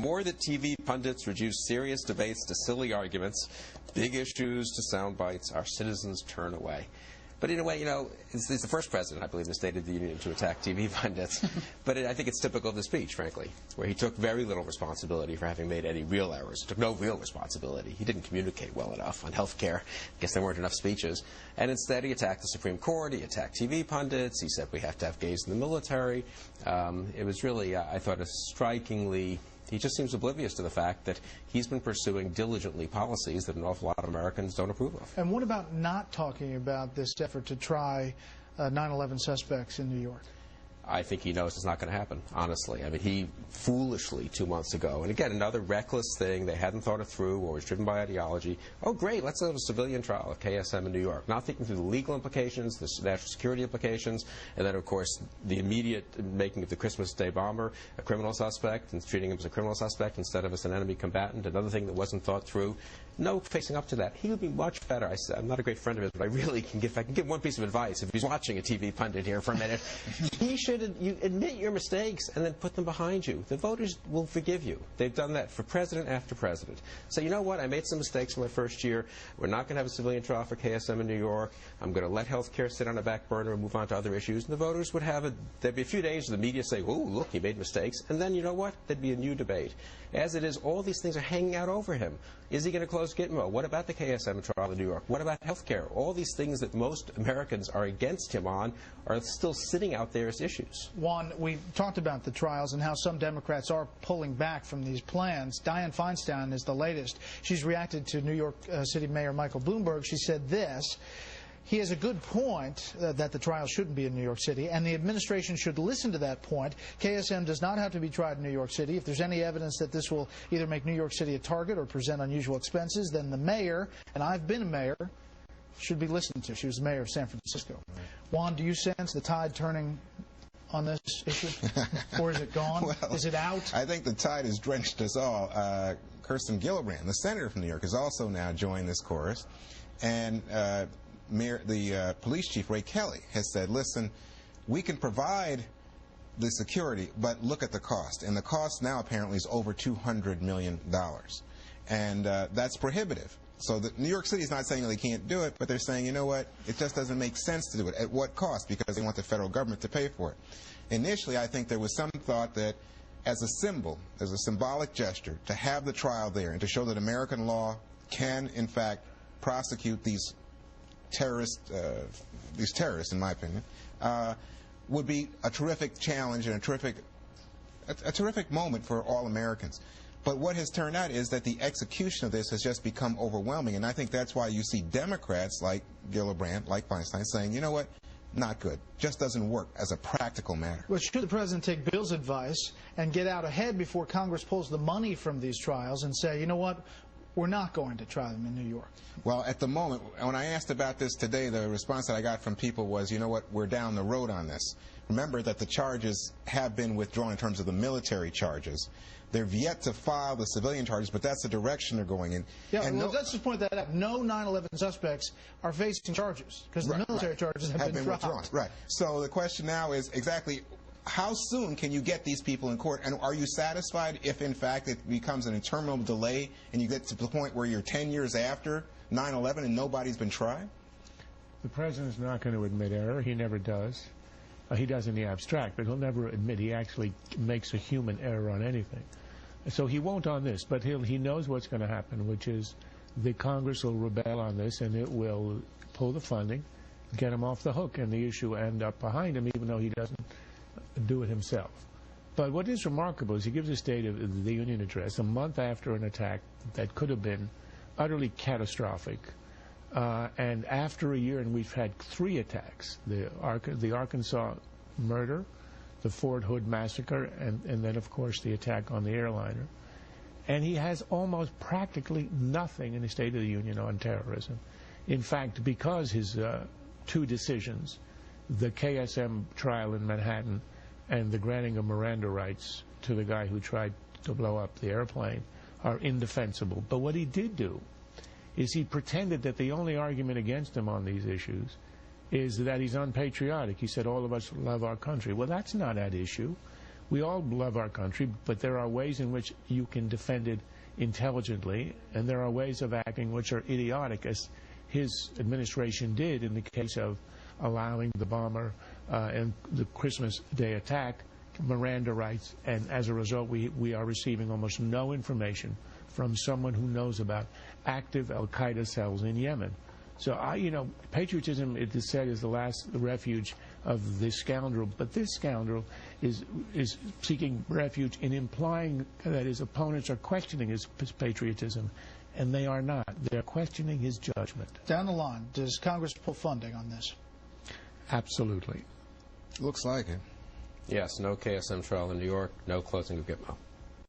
more that TV pundits reduce serious debates to silly arguments, big issues to sound bites, our citizens turn away. But in a way, you know, it's the first president, I believe, in the State of the Union to attack TV pundits. But I think it's typical of the speech, frankly, where he took very little responsibility for having made any real errors. He took no real responsibility. He didn't communicate well enough on health care. I guess there weren't enough speeches. And instead, he attacked the Supreme Court. He attacked TV pundits. He said we have to have gays in the military. It was really, I thought, a strikingly... He just seems oblivious to the fact that he's been pursuing diligently policies that an awful lot of Americans don't approve of. And what about not talking about this effort to try 9/11 suspects in New York? I think he knows it's not going to happen, honestly. I mean, he foolishly 2 months ago, and again, another reckless thing, they hadn't thought it through or was driven by ideology. Oh, great, let's have a civilian trial of KSM in New York. Not thinking through the legal implications, the national security implications, and then, of course, the immediate making of the Christmas Day bomber a criminal suspect and treating him as a criminal suspect instead of as an enemy combatant, another thing that wasn't thought through. No facing up to that. He would be much better. I'm not a great friend of his, but I really can give, if I can give one piece of advice, if he's watching a TV pundit here for a minute, he should admit your mistakes and then put them behind you. The voters will forgive you. They've done that for president after president. So you know what? I made some mistakes in my first year. We're not going to have a civilian trial for KSM in New York. I'm going to let health care sit on a back burner and move on to other issues. And the voters would have there'd be a few days where the media say, oh, look, he made mistakes. And then you know what? There'd be a new debate. As it is, all these things are hanging out over him. Is he going to close Gitmo? What about the KSM trial in New York? What about health care? All these things that most Americans are against him on are still sitting out there as issues. Juan, we talked about the trials and how some Democrats are pulling back from these plans. Dianne Feinstein is the latest. She's reacted to New York City Mayor Michael Bloomberg. She said this: he has a good point that the trial shouldn't be in New York City, and the administration should listen to that point. KSM does not have to be tried in New York City. If there's any evidence that this will either make New York City a target or present unusual expenses, then the mayor, and I've been a mayor, should be listened to. She was the mayor of San Francisco. Juan, do you sense the tide turning on this issue? Or is it gone? Well, is it out? I think the tide has drenched us all. Kirsten Gillibrand, the senator from New York, has also now joined this chorus. And the police chief, Ray Kelly, has said, listen, we can provide the security, but look at the cost. And the cost now apparently is over $200 million. And that's prohibitive. So New York City is not saying they can't do it, but they're saying, you know what, it just doesn't make sense to do it. At what cost? Because they want the federal government to pay for it. Initially, I think there was some thought that as a symbol, as a symbolic gesture, to have the trial there and to show that American law can, in fact, prosecute these terrorists, in my opinion, would be a terrific challenge and a terrific moment for all Americans. But what has turned out is that the execution of this has just become overwhelming, and I think that's why you see Democrats like Gillibrand, like Feinstein, saying, you know what, not good. Just doesn't work as a practical matter. Well, should the president take Bill's advice and get out ahead before Congress pulls the money from these trials and say, you know what, we're not going to try them in New York? Well, at the moment, when I asked about this today, the response that I got from people was, you know what, we're down the road on this. Remember that the charges have been withdrawn in terms of the military charges. They've yet to file the civilian charges, but that's the direction they're going in. Yeah, and well, let's just point that out. No 9/11 suspects are facing charges because the military charges have been dropped. Withdrawn. Right. So the question now is exactly how soon can you get these people in court? And are you satisfied if, in fact, it becomes an interminable delay and you get to the point where you're 10 years after 9/11 and nobody's been tried? The president's not going to admit error. He never does. He does in the abstract, but he'll never admit he actually makes a human error on anything. So he won't on this, but he knows what's going to happen, which is the Congress will rebel on this and it will pull the funding, get him off the hook, and the issue will end up behind him, even though he doesn't do it himself. But what is remarkable is he gives a State of the Union address a month after an attack that could have been utterly catastrophic. And after a year, and we've had 3 attacks, the Arkansas murder, the Fort Hood massacre, and then, of course, the attack on the airliner. And he has almost practically nothing in the State of the Union on terrorism. In fact, because his 2 decisions, the KSM trial in Manhattan and the granting of Miranda rights to the guy who tried to blow up the airplane, are indefensible. But what he did do is he pretended that the only argument against him on these issues is that he's unpatriotic. He said all of us love our country. Well, that's not at issue. We all love our country, but there are ways in which you can defend it intelligently, and there are ways of acting which are idiotic, as his administration did in the case of allowing the bomber and the Christmas Day attack Miranda rights, and as a result we are receiving almost no information from someone who knows about active Al-Qaeda cells in Yemen. So patriotism, it is said, is the last refuge of this scoundrel, but this scoundrel is seeking refuge in implying that his opponents are questioning his patriotism, and they are not. They're questioning his judgment. Down the line, does Congress pull funding on this? Absolutely. Looks like it. Yes, no KSM trial in New York, no closing of Gitmo.